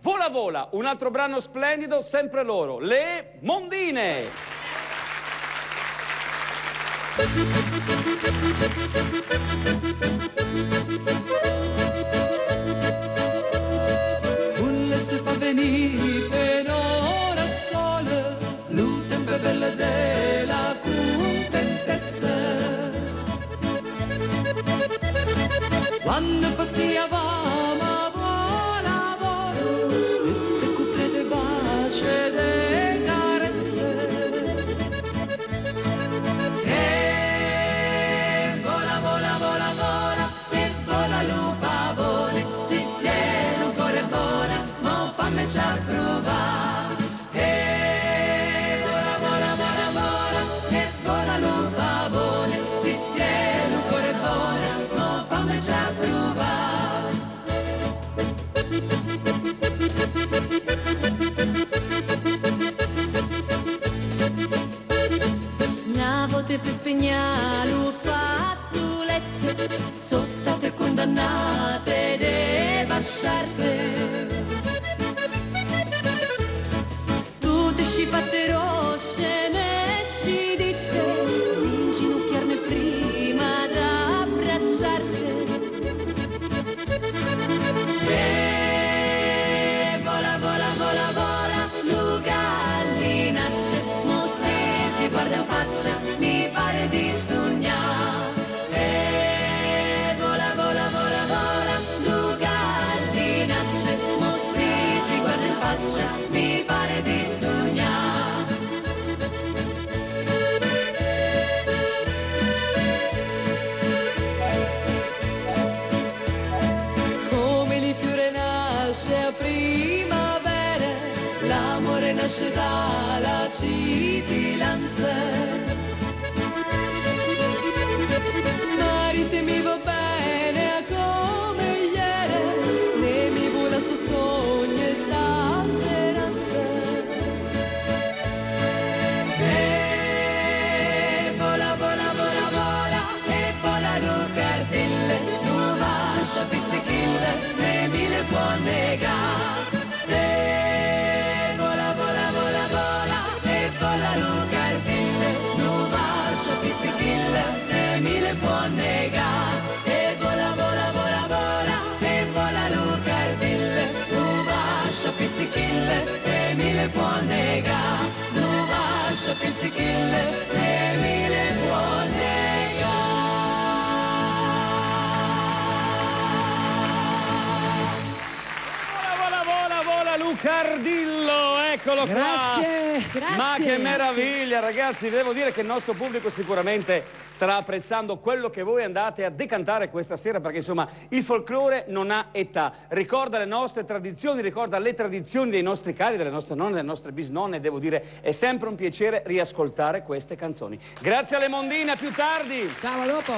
Vola Vola, un altro brano splendido, sempre loro, le Mondine. Ulle se fa venire per ora sola, l'utempe bella della contentezza. Quando pazzia va, ma vola, vola, e cuple de bacie de carezze. E vola, vola, vola, vola, e vola l'upavone, si tiene un cuore buono, ma fammi già provare. E vola, vola, vola, vola, e vola l'upavone, si tiene un cuore buono, ma fammi già provare. Una volta per spegnare un fazzoletto, sono state condannate de basciarte. Tutte scippate rosce, mesci di te, inginocchiarmi prima d'abbracciarti. E vola, vola, vola, vola, lu gallinacce, mo se ti guarda in faccia, mi pare di sognare. E vola, vola, vola, vola, lu gallinacce, mo se ti guarda in faccia, mi pare di sognare. Come li fiore nasce a primavera, l'amore nasce dalla cittadinanza. Mari se mi va bene a come ieri, ne mi vola sto sogno e sta speranza. E vola, vola, vola, vola, e vola lucardille, nu vascia pizzichille, ne mi le può negare. E vola, vola, vola, vola, e vola lucardille, nu vascia pizzichille, ne mi le può negare. E vola, vola, vola, vola, e vola lucardille, nu vascia pizzichille, ne mi le può negare. Nu vascia pizzichille, ne mi le può negare. Vola, vola, vola, Lucardillo, eccolo qua. Grazie. Ma che meraviglia, ragazzi, devo dire che il nostro pubblico sicuramente starà apprezzando quello che voi andate a decantare questa sera, perché insomma il folklore non ha età, ricorda le nostre tradizioni, ricorda le tradizioni dei nostri cari, delle nostre nonne, delle nostre bisnonne, devo dire è sempre un piacere riascoltare queste canzoni. Grazie alle Mondine, a più tardi. Ciao, a dopo.